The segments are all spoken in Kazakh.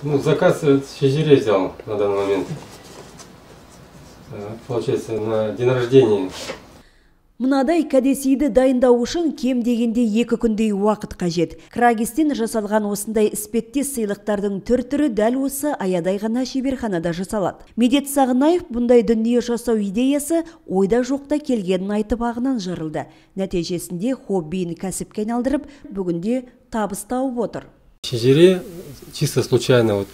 Ну, заказ шежире взял на данный момент. Получается, на день рождения. Мынадай кәдесиді дайындау үшін кем дегенде 2 күндей уақыт қажет. Крагистен жасалған осындай іспеттес сыйлықтардың түр-түрі дәл осы аядай ғана шеберханада жасалады. Медет Сағынаев бұндай дүние жасау идеясы ойда жоқта келгенін айтып ағынан жырылды. Нәтижесінде хоббиін кәсіпке айналдырып, бүгінде табыс тауып отыр. Шежире чисто случайно,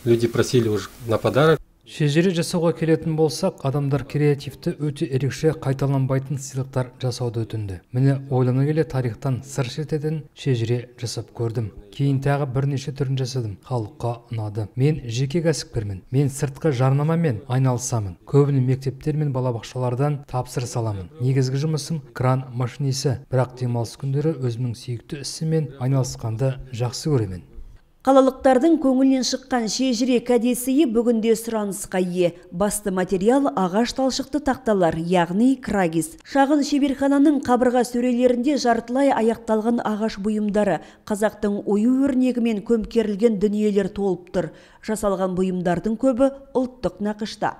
люди просили уже на подарок. Шежире жасауға келетін болсақ, адамдар креативті өте ерекше қайталанбайтын сыйлықтар жасауды өтінді. Міне ойлана келе тарихтан сыр шертетін шежире жасап көрдім. Кейін тағы бірнеше түрін жасадым. Халыққа ұнады. Мен жеке кәсіпкермін. Мен сыртқы жарнамамен айналысамын. Көбіне мектептер мен балабақшалардан тапсырыс аламын. Негізгі жұмысым кран машинисі. Бірақ демалыс күндері өзімнің сүйікті ісімен айналысқанды жақсы көремін. Қалалықтардың көңілінен шыққан шежіре кәдесіі бүгінде сұранысқа ие. Басты материал ағаш талшықты тақталар, яғни крагис. Шағын шеберхананың қабырға сөрелерінде жартылай аяқталған ағаш бұйымдары, қазақтың ою өрнегімен көмкерілген дүниелер толып тұр. Жасалған бұйымдардың көбі ұлттық нақышта.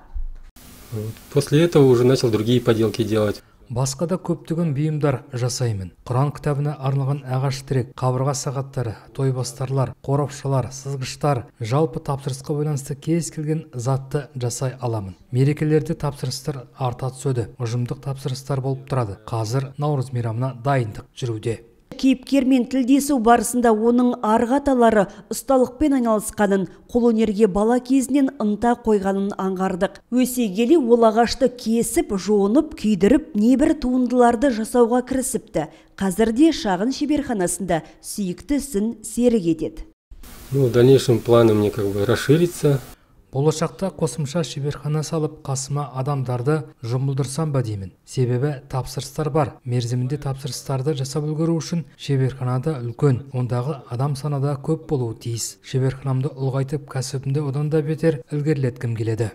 После этого уже начал другие поделки делать. Басқа да көптеген бұйымдар жасаймын. Құран кітабына арналған ағаш тірек, қабырға сағаттары, тойбастарлар, қорапшалар, сызғыштар, жалпы тапсырысқа байланысты кез келген затты жасай аламын. Мерекелерде тапсырыстар арта түседі, ұжымдық тапсырыстар болып тұрады. Қазір Наурыз мейрамына дайындық жүруде. Кейіпкермен тілдесу барысында оның арғы-аталары ұсталықпен айналысқанын, қолөнерге бала кезінен ынта қойғанын аңғардық. Өсе келе ол ағашты кесіп, жонып, күйдіріп, небір туындыларды жасауға кірісіпті. Қазірде шағын шеберханасында сүйікті ісін серік етеді. Ну, в дальнейшем планы мне расшириться. Болашақта қосымша шеберхана салып, қасыма адамдарды жұмылдырсам ба деймін. Себебі тапсырыстар бар. Мерзімінде тапсырыстарды жасап үлгеру үшін шеберханада үлкен, ондағы адам санада көп болуы тиіс. Шеберханамды ұлғайтып, кәсібімді одан да бетер ілгерілеткім келеді.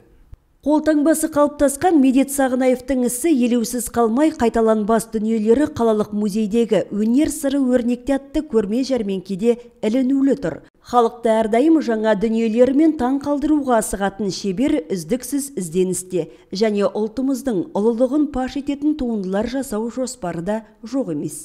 Қолтаңбасы қалыптасқан Медет Сағынаевтың ісі елеусіз қалмай қайталанбас дүниелері қалалық музейдегі өнер сыры өрнекте атты көрме жәрмеңкеде ілінулі тұр. Халықты әрдайым жаңа дүниелерімен таң қалдыруға асығатын шебер үздіксіз ізденісте және ұлтымыздың ұлылығын паш ететін туындылар жасау жоспары да жоқ емес.